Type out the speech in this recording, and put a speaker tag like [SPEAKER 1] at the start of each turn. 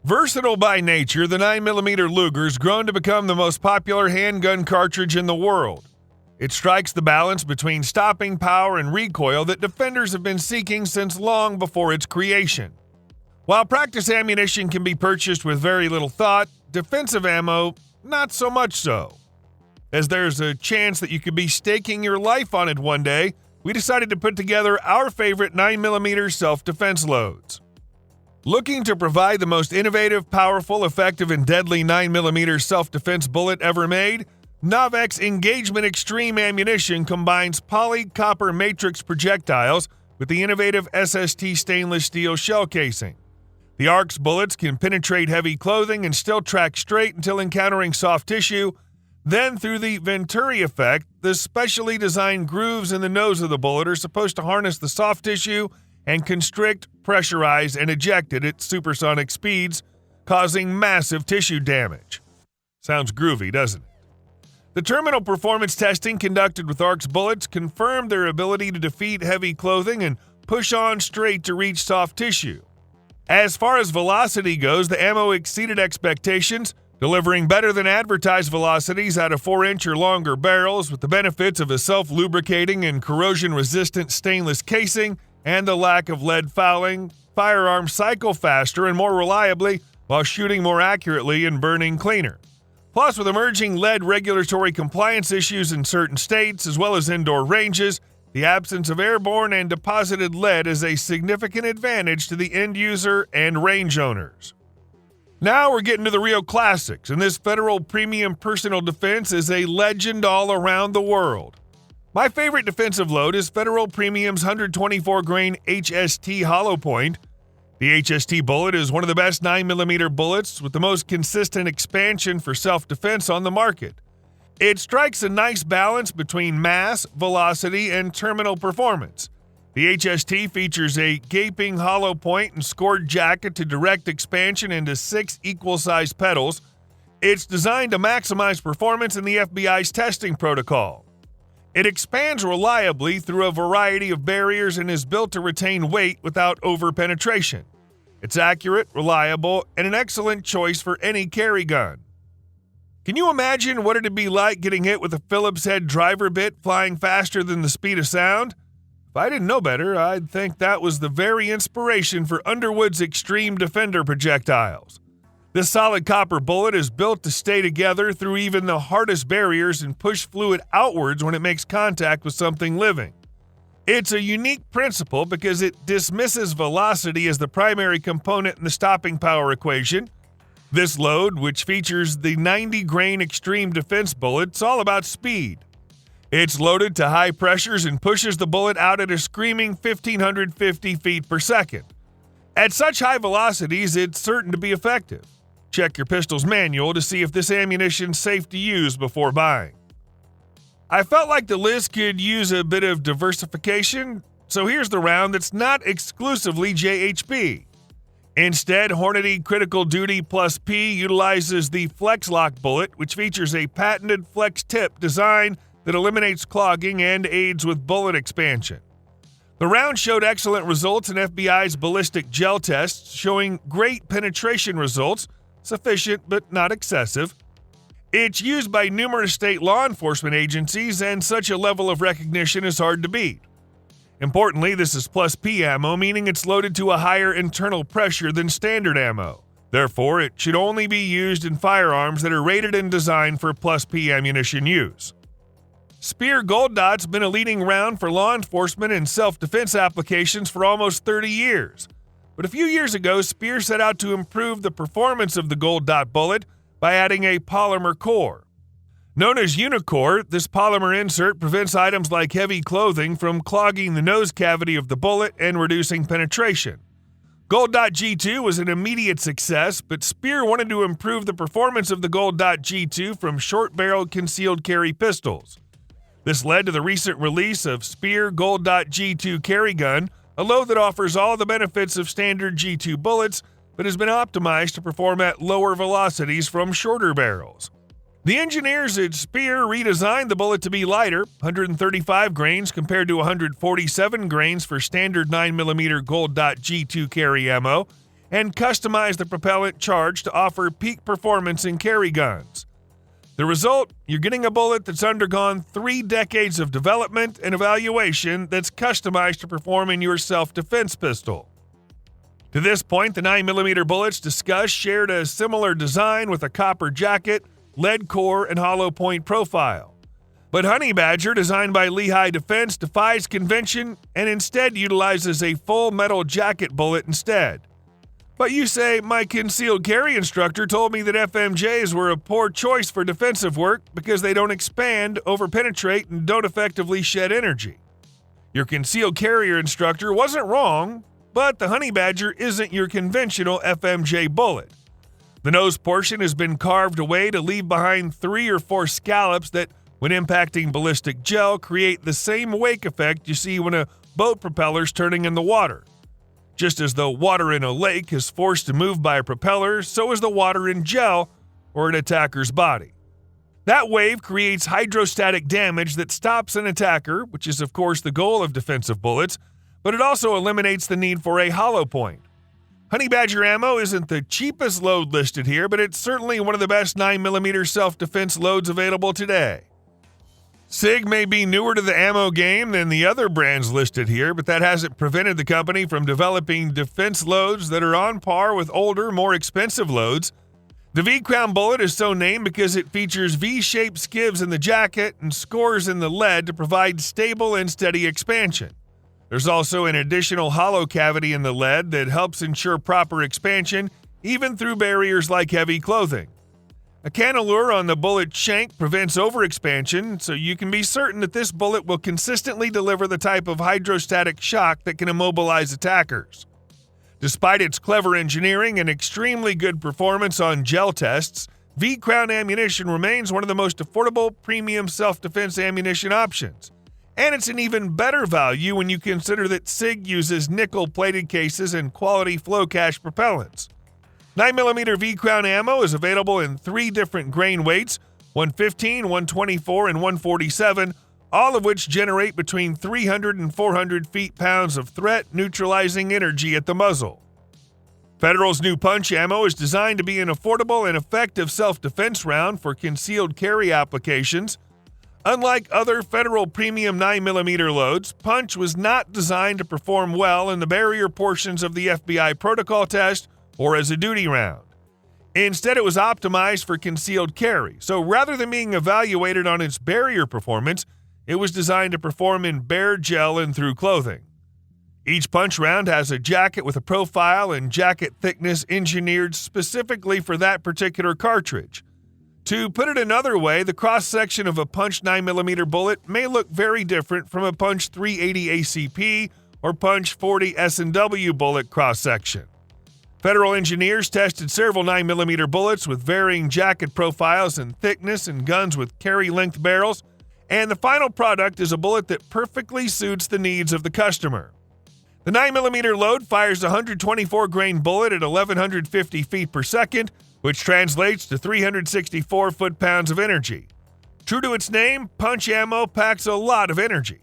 [SPEAKER 1] Versatile by nature, the 9mm Luger's grown to become the most popular handgun cartridge in the world. It strikes the balance between stopping power and recoil that defenders have been seeking since long before its creation. While practice ammunition can be purchased with very little thought, defensive ammo, not so much so. As there's a chance that you could be staking your life on it one day, we decided to put together our favorite 9mm self-defense loads. Looking to provide the most innovative, powerful, effective, and deadly 9mm self-defense bullet ever made, Novek's Engagement Extreme ammunition combines poly copper matrix projectiles with the innovative SST stainless steel shell casing. The ARKs bullets can penetrate heavy clothing and still track straight until encountering soft tissue. Then, through the Venturi effect, the specially designed grooves in the nose of the bullet are supposed to harness the soft tissue and constrict, pressurize, and eject it at supersonic speeds, causing massive tissue damage. Sounds groovy, doesn't it? The terminal performance testing conducted with ARKs bullets confirmed their ability to defeat heavy clothing and push on straight to reach soft tissue. As far as velocity goes, the ammo exceeded expectations, delivering better than advertised velocities out of 4-inch or longer barrels with the benefits of a self-lubricating and corrosion-resistant stainless casing and the lack of lead fouling. Firearms cycle faster and more reliably while shooting more accurately and burning cleaner. Plus, with emerging lead regulatory compliance issues in certain states as well as indoor ranges, the absence of airborne and deposited lead is a significant advantage to the end user and range owners. Now we're getting to the real classics, and this federal premium personal defense is a legend all around the world. My favorite defensive load is Federal Premium's 124-grain HST hollow point. The HST bullet is one of the best 9mm bullets with the most consistent expansion for self-defense on the market. It strikes a nice balance between mass, velocity, and terminal performance. The HST features a gaping hollow point and scored jacket to direct expansion into 6 equal-sized pedals. It's designed to maximize performance in the FBI's testing protocol. It expands reliably through a variety of barriers and is built to retain weight without over-penetration. It's accurate, reliable, and an excellent choice for any carry gun. Can you imagine what it'd be like getting hit with a Phillips head driver bit flying faster than the speed of sound? If I didn't know better, I'd think that was the very inspiration for Underwood's Extreme Defender projectiles. This solid copper bullet is built to stay together through even the hardest barriers and push fluid outwards when it makes contact with something living. It's a unique principle because it dismisses velocity as the primary component in the stopping power equation. This load, which features the 90-grain Extreme Defense bullet, is all about speed. It's loaded to high pressures and pushes the bullet out at a screaming 1,550 feet per second. At such high velocities, it's certain to be effective. Check your pistol's manual to see if this ammunition's safe to use before buying. I felt like the list could use a bit of diversification, so here's the round that's not exclusively JHP. Instead, Hornady Critical Duty Plus P utilizes the Flex Lock bullet, which features a patented flex tip design that eliminates clogging and aids with bullet expansion. The round showed excellent results in FBI's ballistic gel tests, showing great penetration results, sufficient but not excessive. It's used by numerous state law enforcement agencies, and such a level of recognition is hard to beat. Importantly, this is plus P ammo, meaning it's loaded to a higher internal pressure than standard ammo. Therefore, it should only be used in firearms that are rated and designed for plus P ammunition use. Speer Gold Dot's been a leading round for law enforcement and self-defense applications for almost 30 years. But a few years ago, Speer set out to improve the performance of the Gold Dot bullet by adding a polymer core. Known as Unicore, this polymer insert prevents items like heavy clothing from clogging the nose cavity of the bullet and reducing penetration. Gold Dot G2 was an immediate success, but Speer wanted to improve the performance of the Gold Dot G2 from short-barreled concealed carry pistols. This led to the recent release of Speer Gold Dot G2 Carry Gun, a load that offers all the benefits of standard G2 bullets, but has been optimized to perform at lower velocities from shorter barrels. The engineers at Speer redesigned the bullet to be lighter, 135 grains compared to 147 grains for standard 9mm Gold Dot G2 carry ammo, and customize the propellant charge to offer peak performance in carry guns. The result, you're getting a bullet that's undergone 3 decades of development and evaluation that's customized to perform in your self-defense pistol. To this point, the 9mm bullets discussed shared a similar design with a copper jacket, lead core, and hollow point profile. But Honeybadger, designed by Lehigh Defense, defies convention and instead utilizes a full metal jacket bullet instead. But you say, my concealed carry instructor told me that FMJs were a poor choice for defensive work because they don't expand, overpenetrate, and don't effectively shed energy. Your concealed carrier instructor wasn't wrong, but the Honeybadger isn't your conventional FMJ bullet. The nose portion has been carved away to leave behind 3 or 4 scallops that, when impacting ballistic gel, create the same wake effect you see when a boat propeller's turning in the water. Just as the water in a lake is forced to move by a propeller, so is the water in gel or an attacker's body. That wave creates hydrostatic damage that stops an attacker, which is of course the goal of defensive bullets, but it also eliminates the need for a hollow point. Honeybadger ammo isn't the cheapest load listed here, but it's certainly one of the best 9mm self-defense loads available today. Sig may be newer to the ammo game than the other brands listed here, but that hasn't prevented the company from developing defense loads that are on par with older, more expensive loads. The VCrown bullet is so named because it features V-shaped skivs in the jacket and scores in the lead to provide stable and steady expansion. There's also an additional hollow cavity in the lead that helps ensure proper expansion, even through barriers like heavy clothing. A cannelure on the bullet shank prevents overexpansion, so you can be certain that this bullet will consistently deliver the type of hydrostatic shock that can immobilize attackers. Despite its clever engineering and extremely good performance on gel tests, VCrown ammunition remains one of the most affordable premium self-defense ammunition options. And it's an even better value when you consider that Sig uses nickel-plated cases and quality flow-cash propellants. 9mm VCrown ammo is available in 3 different grain weights, 115, 124, and 147, all of which generate between 300 and 400 feet-pounds of threat-neutralizing energy at the muzzle. Federal's new punch ammo is designed to be an affordable and effective self-defense round for concealed carry applications. Unlike other Federal premium 9mm loads, punch was not designed to perform well in the barrier portions of the FBI protocol test or as a duty round. Instead, it was optimized for concealed carry, so rather than being evaluated on its barrier performance, it was designed to perform in bare gel and through clothing. Each punch round has a jacket with a profile and jacket thickness engineered specifically for that particular cartridge. To put it another way, the cross-section of a punch 9mm bullet may look very different from a punch 380 ACP or punch 40 S&W bullet cross-section. Federal engineers tested several 9mm bullets with varying jacket profiles and thickness and guns with carry-length barrels, and the final product is a bullet that perfectly suits the needs of the customer. The 9mm load fires a 124-grain bullet at 1,150 feet per second, which translates to 364 foot-pounds of energy. True to its name, punch ammo packs a lot of energy.